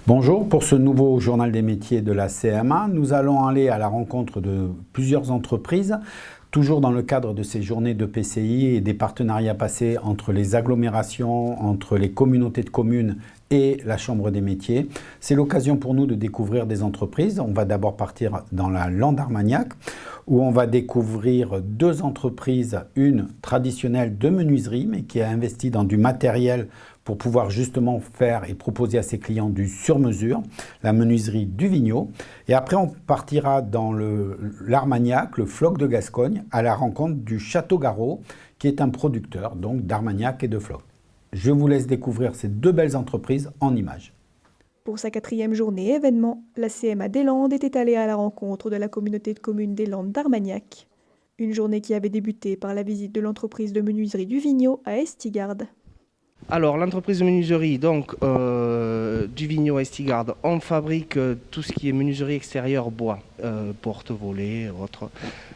Bonjour, pour ce nouveau journal des métiers de la CMA, nous allons aller à la rencontre de plusieurs entreprises, toujours dans le cadre de ces journées de PCI et des partenariats passés entre les agglomérations, entre les communautés de communes et la Chambre des métiers. C'est l'occasion pour nous de découvrir des entreprises. On va d'abord partir dans la Lande d'Armagnac, où on va découvrir deux entreprises, une traditionnelle de menuiserie, mais qui a investi dans du matériel pour pouvoir justement faire et proposer à ses clients du sur-mesure, la menuiserie du Vigneaud. Et après, on partira dans l'Armagnac, le Floc de Gascogne, à la rencontre du Château Garot, qui est un producteur donc d'Armagnac et de Floc. Je vous laisse découvrir ces deux belles entreprises en images. Pour sa 4e journée événement, la CMA des Landes était allée à la rencontre de la communauté de communes des Landes d'Armagnac. Une journée qui avait débuté par la visite de l'entreprise de menuiserie du Vigneaud à Estigarde. Alors l'entreprise de menuiserie du Vigneaud à Estigarde, on fabrique tout ce qui est menuiserie extérieure bois, porte-volets, autres.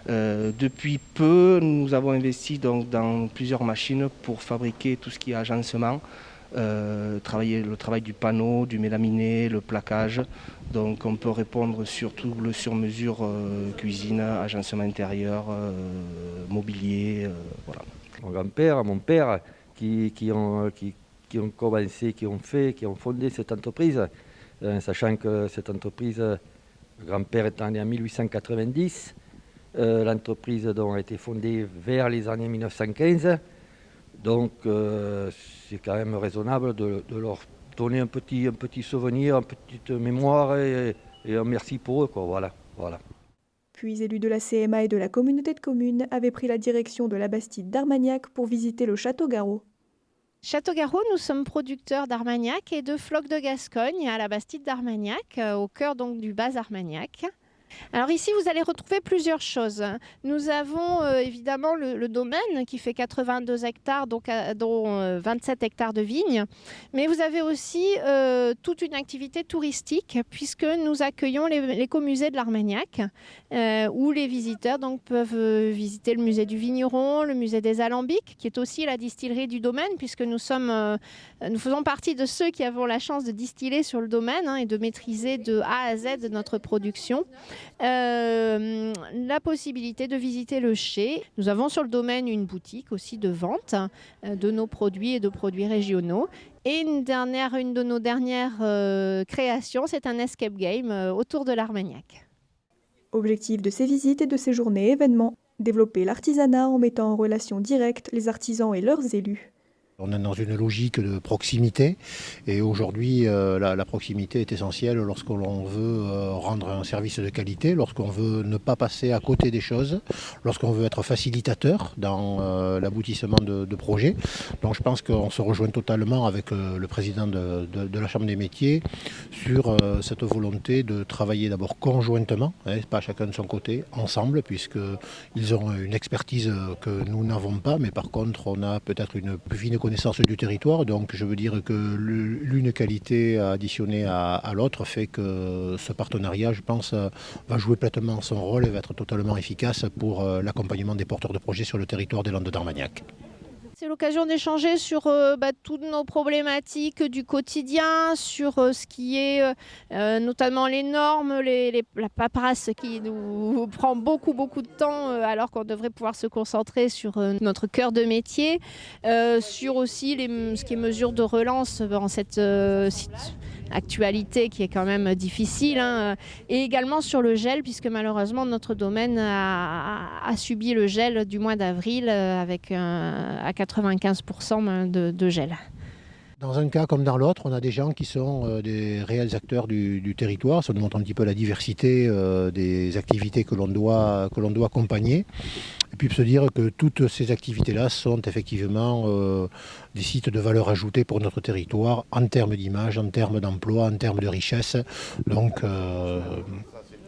Depuis peu, nous avons investi dans plusieurs machines pour fabriquer tout ce qui est agencement, le travail du panneau, du mélaminé, le plaquage. Donc on peut répondre sur tout le sur-mesure, cuisine, agencement intérieur, mobilier, voilà. Mon grand-père, mon père, qui ont commencé, qui ont fondé cette entreprise, sachant que cette entreprise, le grand-père étant né en 1890, l'entreprise a été fondée vers les années 1915, donc c'est quand même raisonnable de leur donner un petit souvenir, une petite mémoire et un merci pour eux, quoi. Voilà. Puis élus de la CMA et de la communauté de communes avaient pris la direction de la Bastide d'Armagnac pour visiter le Château Garot. Château Garot, nous sommes producteurs d'Armagnac et de Floc de Gascogne à la Bastide d'Armagnac, au cœur donc du bas Armagnac. Alors ici, vous allez retrouver plusieurs choses. Nous avons évidemment le domaine qui fait 82 hectares, dont 27 hectares de vignes. Mais vous avez aussi toute une activité touristique puisque nous accueillons l'écomusée de l'Armagnac où les visiteurs peuvent visiter le musée du vigneron, le musée des alambics qui est aussi la distillerie du domaine puisque nous faisons partie de ceux qui avons la chance de distiller sur le domaine et de maîtriser de A à Z notre production. La possibilité de visiter le chai. Nous avons sur le domaine une boutique aussi de vente de nos produits et de produits régionaux. Et une de nos dernières créations, c'est un escape game autour de l'Armagnac. Objectif de ces visites et de ces journées événements, développer l'artisanat en mettant en relation directe les artisans et leurs élus. On est dans une logique de proximité et aujourd'hui la proximité est essentielle lorsque l'on veut rendre un service de qualité, lorsqu'on veut ne pas passer à côté des choses, lorsqu'on veut être facilitateur dans l'aboutissement de projets. Donc je pense qu'on se rejoint totalement avec le président de la Chambre des métiers sur cette volonté de travailler d'abord conjointement, pas chacun de son côté, ensemble, puisqu'ils ont une expertise que nous n'avons pas, mais par contre on a peut-être une plus fine connaissance du territoire, donc je veux dire que l'une qualité additionnée à l'autre fait que ce partenariat, je pense, va jouer pleinement son rôle et va être totalement efficace pour l'accompagnement des porteurs de projets sur le territoire des Landes d'Armagnac. C'est l'occasion d'échanger sur toutes nos problématiques du quotidien, sur ce qui est notamment les normes, la paperasse qui nous prend beaucoup de temps alors qu'on devrait pouvoir se concentrer sur notre cœur de métier, sur aussi ce qui est mesures de relance dans cette actualité qui est quand même difficile, et également sur le gel puisque malheureusement notre domaine a subi le gel du mois d'avril avec à 95% de gel. Dans un cas comme dans l'autre, on a des gens qui sont des réels acteurs du territoire. Ça nous montre un petit peu la diversité des activités que l'on doit accompagner. Et puis se dire que toutes ces activités-là sont effectivement des sites de valeur ajoutée pour notre territoire en termes d'image, en termes d'emploi, en termes de richesse. Donc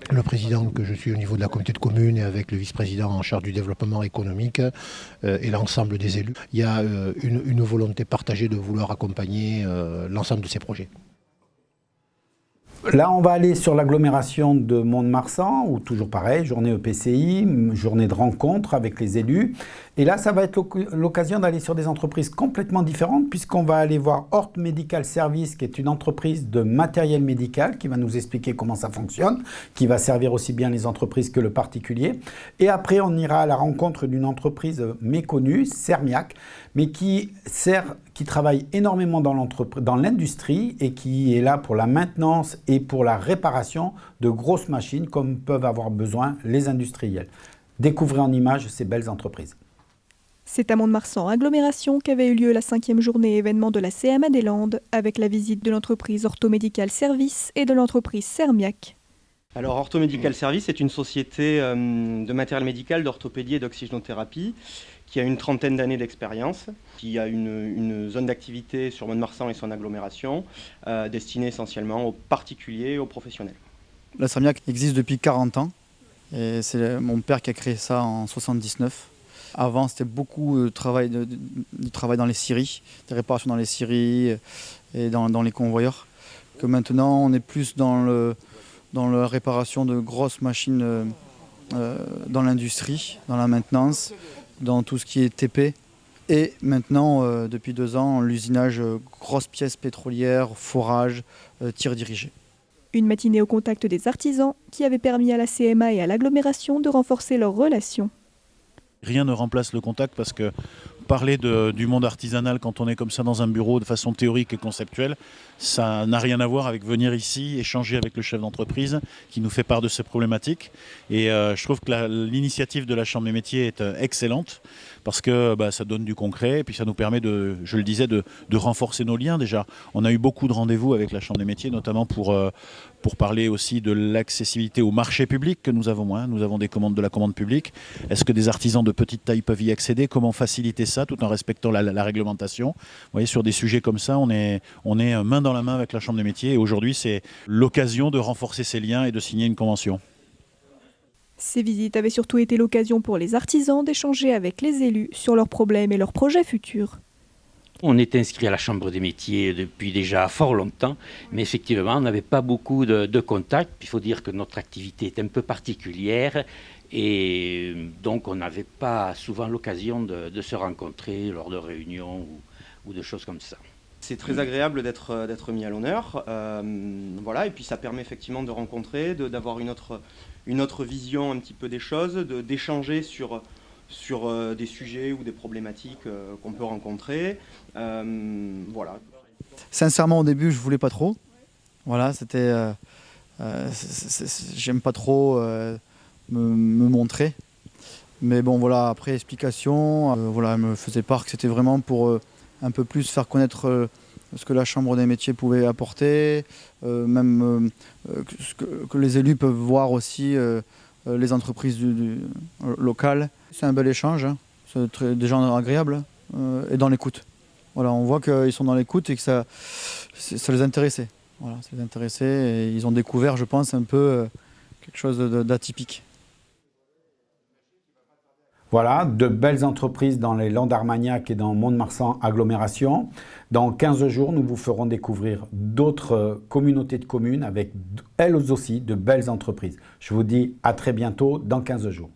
le président que je suis au niveau de la communauté de communes et avec le vice-président en charge du développement économique et l'ensemble des élus, il y a une volonté partagée de vouloir accompagner l'ensemble de ces projets. Là, on va aller sur l'agglomération de Mont-de-Marsan, où toujours pareil, journée EPCI, journée de rencontre avec les élus. Et là, ça va être l'occasion d'aller sur des entreprises complètement différentes, puisqu'on va aller voir Hort Medical Service, qui est une entreprise de matériel médical, qui va nous expliquer comment ça fonctionne, qui va servir aussi bien les entreprises que le particulier. Et après, on ira à la rencontre d'une entreprise méconnue, Sermiac, mais qui travaille énormément dans l'industrie et qui est là pour la maintenance et pour la réparation de grosses machines comme peuvent avoir besoin les industriels. Découvrez en images ces belles entreprises. C'est à Mont-de-Marsan agglomération qu'avait eu lieu la 5e journée événement de la CMA des Landes avec la visite de l'entreprise Orthomedical Service et de l'entreprise Sermiac. Alors Orthomedical Service est une société de matériel médical, d'orthopédie et d'oxygénothérapie qui a une trentaine d'années d'expérience, qui a une zone d'activité sur Mont-de-Marsan et son agglomération, destinée essentiellement aux particuliers et aux professionnels. La Sermiac existe depuis 40 ans et c'est mon père qui a créé ça en 79. Avant, c'était beaucoup de travail dans les scieries, des réparations dans les scieries et dans les convoyeurs. Que maintenant, on est plus dans la réparation de grosses machines dans l'industrie, dans la maintenance, dans tout ce qui est TP. Et maintenant, depuis 2 ans, l'usinage grosses pièces pétrolières, forage, tir dirigé. Une matinée au contact des artisans qui avait permis à la CMA et à l'agglomération de renforcer leurs relations. Rien ne remplace le contact parce que parler du monde artisanal quand on est comme ça dans un bureau de façon théorique et conceptuelle, ça n'a rien à voir avec venir ici, échanger avec le chef d'entreprise qui nous fait part de ses problématiques. Et je trouve que l'initiative de la Chambre des métiers est excellente parce que ça donne du concret et puis ça nous permet je le disais, de renforcer nos liens déjà. On a eu beaucoup de rendez-vous avec la Chambre des métiers, notamment pour parler aussi de l'accessibilité au marché public que nous avons. Nous avons de la commande publique. Est-ce que des artisans de petite taille peuvent y accéder? Comment faciliter ça tout en respectant la réglementation? Vous voyez, sur des sujets comme ça, on est main dans la main avec la Chambre des métiers et aujourd'hui, c'est l'occasion de renforcer ces liens et de signer une convention. Ces visites avaient surtout été l'occasion pour les artisans d'échanger avec les élus sur leurs problèmes et leurs projets futurs. On est inscrit à la Chambre des métiers depuis déjà fort longtemps, mais effectivement, on n'avait pas beaucoup de contacts. Il faut dire que notre activité est un peu particulière et donc on n'avait pas souvent l'occasion de se rencontrer lors de réunions ou de choses comme ça. C'est très agréable d'être mis à l'honneur, voilà, et puis ça permet effectivement de rencontrer, d'avoir une autre vision un petit peu des choses, d'échanger sur des sujets ou des problématiques qu'on peut rencontrer. Voilà. Sincèrement, au début, je voulais pas trop. Voilà, c'était, j'aime pas trop me montrer. Mais bon, voilà, après explication, voilà, elle me faisait part que c'était vraiment pour un peu plus faire connaître ce que la Chambre des métiers pouvait apporter, même que les élus peuvent voir aussi les entreprises locales. C'est un bel échange, hein. C'est des gens agréables et dans l'écoute. Voilà, on voit qu'ils sont dans l'écoute et que ça les intéressait. Voilà, ça les intéressait et ils ont découvert, je pense, un peu quelque chose d'atypique. Voilà, de belles entreprises dans les Landes d'Armagnac et dans Mont-de-Marsan agglomération. Dans 15 jours, nous vous ferons découvrir d'autres communautés de communes avec elles aussi de belles entreprises. Je vous dis à très bientôt dans 15 jours.